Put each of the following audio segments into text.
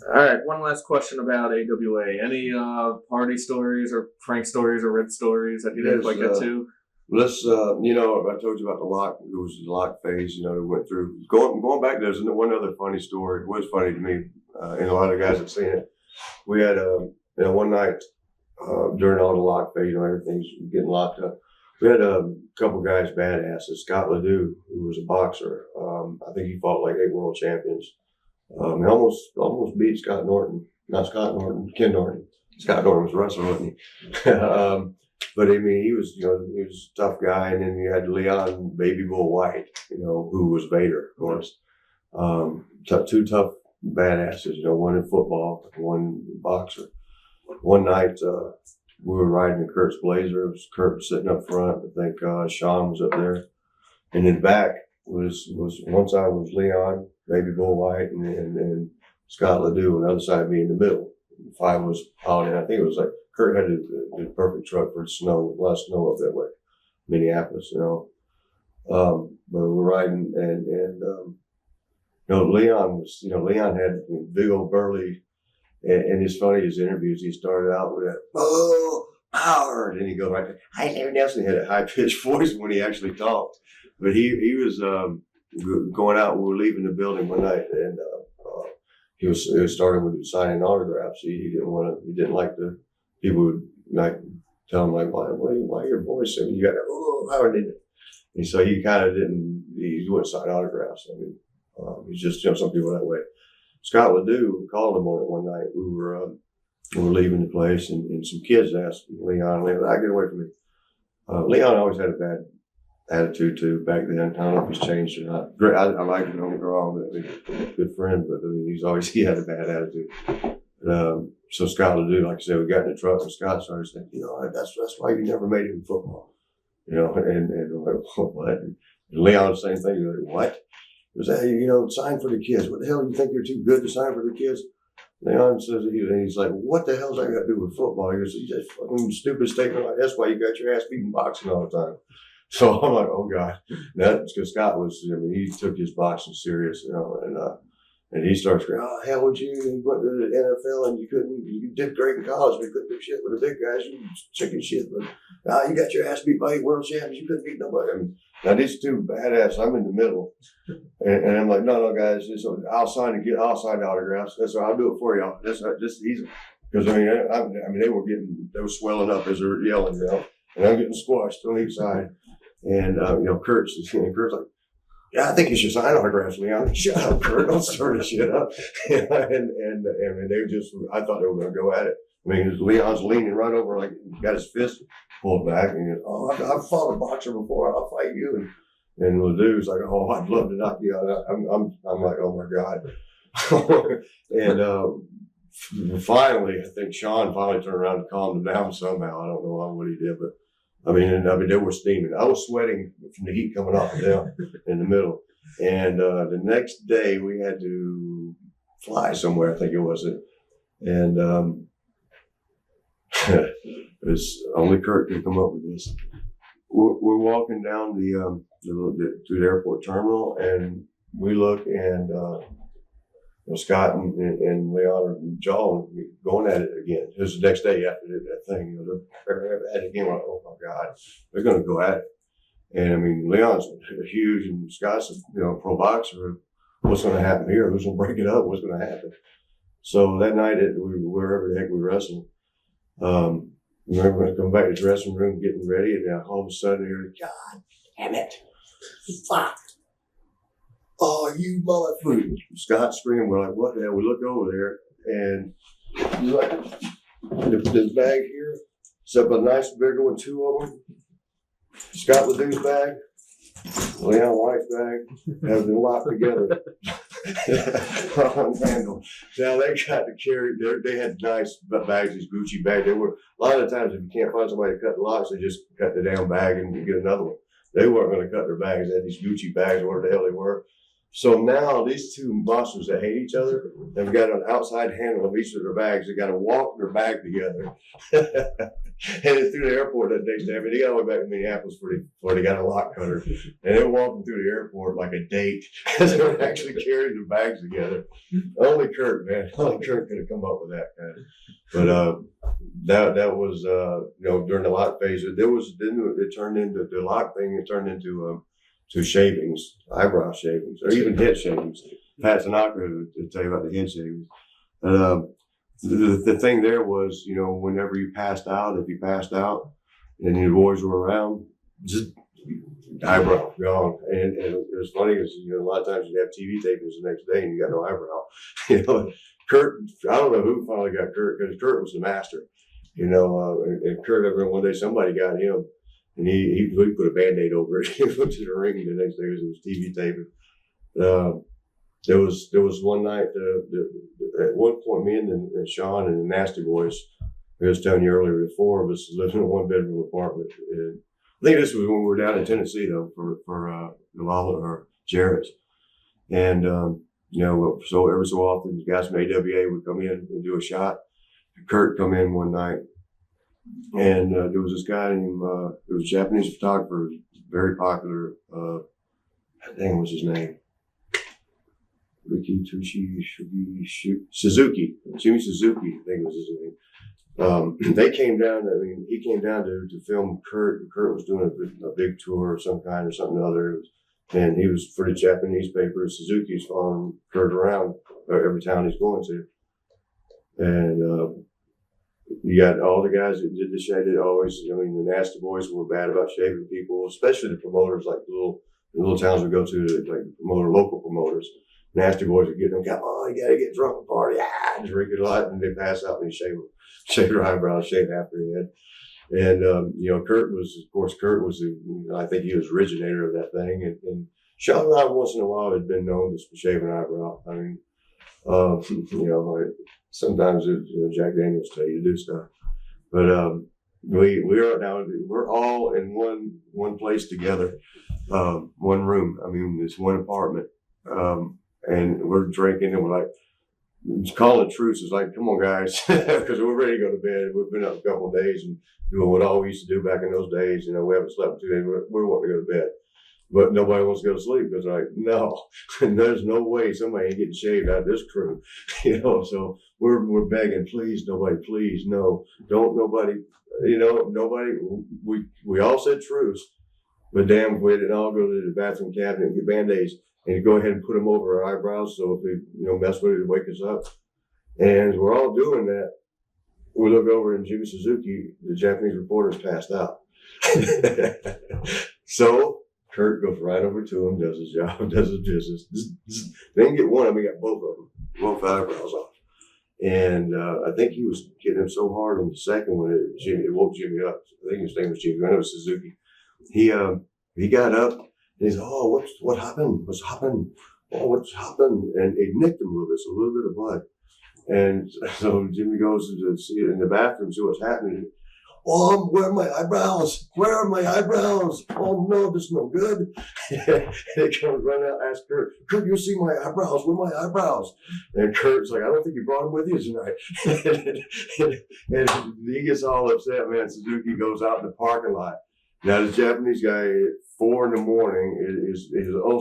All right, one last question about AWA. Any party stories or prank stories or red stories that you didn't quite get to? Let's, I told you about the lock. It was the lock phase, that went through. Going back, there's one other funny story. It was funny to me, and a lot of guys have seen it. We had, one night during all the lock phase, everything's getting locked up. We had a couple guys, badasses. Scott Ledoux, who was a boxer. I think he fought like 8 world champions. He almost beat Scott Norton. Not Scott Norton, Ken Norton. Scott Norton was a wrestler, wasn't he? But I mean, he was a tough guy. And then you had Leon Baby Bull White, who was Vader, of course. Two tough badasses, one in football, one boxer. One night, we were riding in Curt's Blazer. It was Curt sitting up front. I think Shawn was up there. And in back was one side was Leon, Baby Bull White, and Scott Ledoux, and the other side me in the middle. 5 was out, and I think it was like Curt had the perfect truck for the snow, a lot of snow up that way, Minneapolis, But we were riding, and Leon was, Leon had big old burly, and it's funny, his interviews, he started out with that, oh, power, and then he go right there. I never Nelson had a high-pitched voice when he actually talked. But he was going out, we were leaving the building one night, and he was starting with signing autographs. He didn't like the people would like tell him like, why your voice? I mean, you got power, didn't it? And so he kind of he wouldn't sign autographs. I mean, he's just, some people that way. Scott Ledoux called him on it one night. We were leaving the place, and some kids asked Leon, I get away from me. Leon always had a bad attitude too back then. I don't know if he's changed or not. Great, I like him, don't get me wrong, but he's a good friend, but I mean, he had a bad attitude. So Scott Ledoux, like I said, we got in the truck and Scott started saying, that's why you never made it in football. And I'm like, what? And Leon, the same thing. He's like, what? He was, hey, sign for the kids. What the hell, you think you're too good to sign for the kids? Leon says, and he's like, what the hell's that got to do with football? He goes, you just fucking stupid statement like that's why you got your ass beaten boxing all the time. So I'm like, oh God, that's because Scott he took his boxing serious, and he starts going, oh, hell would you went to the NFL and you did great in college, but you couldn't do shit with the big guys, you chicken shit, but you got your ass beat by 8 world champions, you couldn't beat nobody. I mean, now these two badass, I'm in the middle, and I'm like, no guys, I'll sign the autographs. That's what I'll do it for y'all. That's just easy, because I mean they were swelling up as they were yelling, and I'm getting squashed on each side. And, Curt's like, yeah, I think you should sign autographs, Leon. Shut up, Curt. Don't stir this shit up. and I thought they were going to go at it. I mean, Leon's leaning right over, like, got his fist pulled back. And he goes, oh, I've fought a boxer before. I'll fight you. And Ledoux's like, oh, I'd love to knock you out. I'm like, oh my God. And finally, I think Shawn finally turned around and calmed him down somehow. I don't know what he did, but I mean, they were steaming. I was sweating from the heat coming off of them in the middle. And the next day we had to fly somewhere, I think it was. And it was only Curt could come up with this. We're walking down to the airport terminal, and we look, and Scott and Leon and John going at it again. It was the next day after that thing. They're at it again. Like, oh my God, they're going to go at it. And I mean, Leon's huge, and Scott's a pro boxer. What's going to happen here? Who's going to break it up? What's going to happen? So that night, wherever the heck we wrestled, remember when I come back to the dressing room, getting ready, and then all of a sudden, you're like, God damn it, fuck. Oh, you motherfucker. Scott screamed. We're like, what the hell? We look over there, and he's like, this bag here, except a nice bigger one, 2 of them. Scott Ledoux's bag, Leon White's bag, have been locked together. Now they got to carry, they had nice bags, these Gucci bags. They were, a lot of the times if you can't find somebody to cut the locks, they just cut the damn bag and get another one. They weren't going to cut their bags. They had these Gucci bags or whatever the hell they were. So now these two monsters that hate each other have got an outside handle of each of their bags. They got to walk their bag together. Headed through the airport that day. I mean, they got all the way back to Minneapolis before they got a lock cutter. And they're walking through the airport like a date as they're actually carrying their bags together. Only Curt, man. Only Curt could have come up with that kind of. But that was, during the lock phase, then it turned into the lock thing. It turned into to shavings, eyebrow shavings, or even head shavings. Pat Tanaka to tell you about the head shavings. The thing there was, whenever you passed out, if you passed out and your boys were around, just eyebrow gone. And it was funny because, a lot of times you'd have TV tapings the next day and you got no eyebrow. Curt, I don't know who finally got Curt, because Curt was the master. And Curt, one day somebody got him. And he put a Band-Aid over it. He went to the ring the next day because it was TV taping. There was one night, at one point, me and Shawn and the Nasty Boys, I was telling you earlier, the four of us lived in a one-bedroom apartment. And I think this was when we were down in Tennessee, though, for Lala or Jarrett's. And, so every so often, the guys from AWA would come in and do a shot. Curt come in one night. And there was this guy named, there was a Japanese photographer, very popular. What was his name? Suzuki. Jimmy Suzuki, I think was his name. They came down, he came down to film Curt. Curt was doing a big tour of some kind or something or other. And he was for the Japanese paper. Suzuki's following Curt around every town he's going to. And, you got all the guys that did the shade. Always, the Nasty Boys were bad about shaving people, especially the promoters, like the little towns we go to, like local promoters. Nasty Boys would get them, come on, you gotta get drunk and party, just drink it a lot, and they pass out and they shave their eyebrows, shave half their head. And, Curt was, I think he was originator of that thing. And Shawn and I, once in a while, had been known to shave an eyebrow. Sometimes Jack Daniels tell you to do stuff, but we're all in one place together, one room. It's one apartment, and we're drinking and we're like calling truce. It's like, come on, guys, because we're ready to go to bed. We've been up a couple of days and doing what all we used to do back in those days. We haven't slept in 2 days. We're wanting to go to bed. But nobody wants to go to sleep because they're like, no, there's no way somebody ain't getting shaved out of this crew. So we're begging, please, nobody, please, no, don't nobody, nobody, we all said truce, but damn, if we didn't all go to the bathroom cabinet and get Band-Aids and go ahead and put them over our eyebrows so if they, mess with it to wake us up. And as we're all doing that, we look over and Jimmy Suzuki, the Japanese reporter's passed out. So Curt goes right over to him, does his job, does his business. They didn't get one of them, he got both of them, both eyebrows off. And I think he was getting him so hard on the second one, it woke Jimmy up. I think his name was Jimmy. I know it was Suzuki. He got up and he said, "Oh, what happened? What's happened? Oh, what's happened?" And it nicked him a little bit, so a little bit of blood. And so Jimmy goes to see it in the bathroom, see what's happening. "Oh, where are my eyebrows? Where are my eyebrows? Oh no, this is no good." And he comes running out, asks Curt, "Curt, you see my eyebrows? Where are my eyebrows?" And Curt's like, "I don't think you brought them with you tonight." and he gets all upset, man. Suzuki goes out in the parking lot. Now this Japanese guy at 4 a.m. is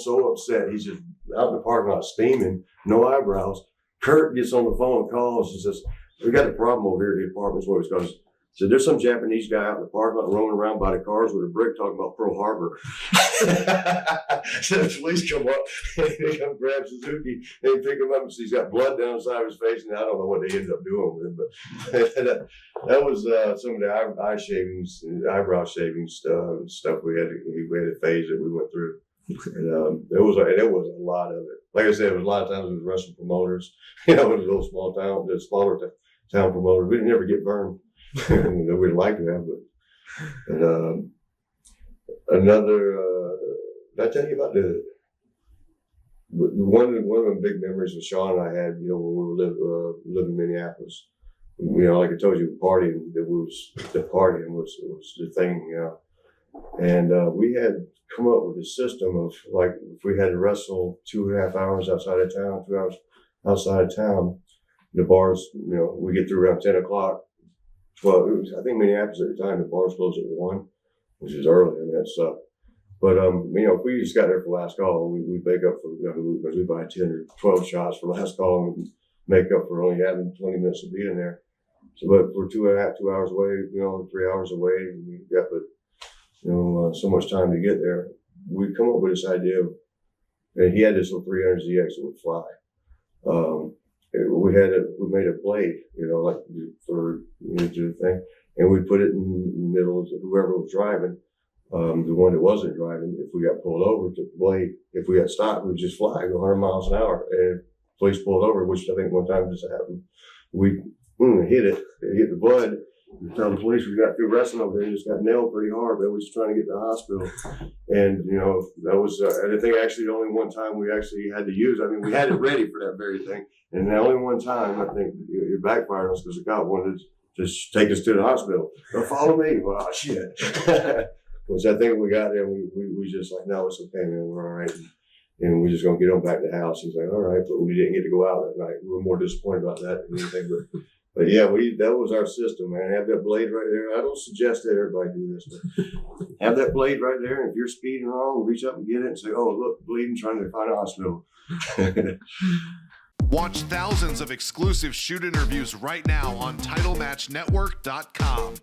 so upset. He's just out in the parking lot steaming, no eyebrows. Curt gets on the phone and calls and says, "We got a problem over here at the apartments where it's goes." So there's some Japanese guy out in the parking lot roaming around by the cars with a brick talking about Pearl Harbor. So the police come up and they come grab Suzuki and they pick him up and he's got blood down the side of his face. And I don't know what they ended up doing with him, but that was some of the eyebrow shavings stuff we had a phase that we went through. And there was a lot of it. Like I said, it was a lot of times it was wrestling promoters. It was a little small town, the smaller town promoters. We didn't ever get burned. We'd like to have, but another. Did I tell you about one of the big memories that Shawn and I had? When we were living in Minneapolis. Like I told you, the partying was the thing. And we had come up with a system of, like, if we had to wrestle 2.5 hours outside of town, 2 hours outside of town, the bars, we get through around 10 o'clock. Well, I think Minneapolis at the time, the bars closed at 1, which is early. I mean, that sucked. But, if we just got there for last call, we make up for, because we buy 10 or 12 shots for last call and make up for only having 20 minutes of being there. So, but we're 2 hours away, 3 hours away, and we got, so much time to get there. We come up with this idea of, and he had this little 300ZX that would fly. We made a blade, like for the thing, and we put it in the middle of whoever was driving. The one that wasn't driving, if we got pulled over, took the blade. If we got stopped, we would just fly, go 100 miles an hour. And police pulled over, which I think one time just happened. We hit it the bud. We tell the police we got through wrestling over there, just got nailed pretty hard. They was trying to get to the hospital. And, that was, I think actually the only one time we actually had to use, we had it ready for that very thing. And the only one time, I think it backfired on us because the cop wanted to just take us to the hospital. Follow me. Well, shit. Which I think we got there, we just like, no, it's okay, man, we're all right. And we're just going to get on back to the house. He's like, all right, but we didn't get to go out that night. We were more disappointed about that than anything. But yeah, that was our system, man. Have that blade right there. I don't suggest that everybody do this, but have that blade right there. And if you're speeding wrong, reach up and get it and say, oh, look, bleeding, trying to find a hospital. Watch thousands of exclusive shoot interviews right now on TitleMatchNetwork.com.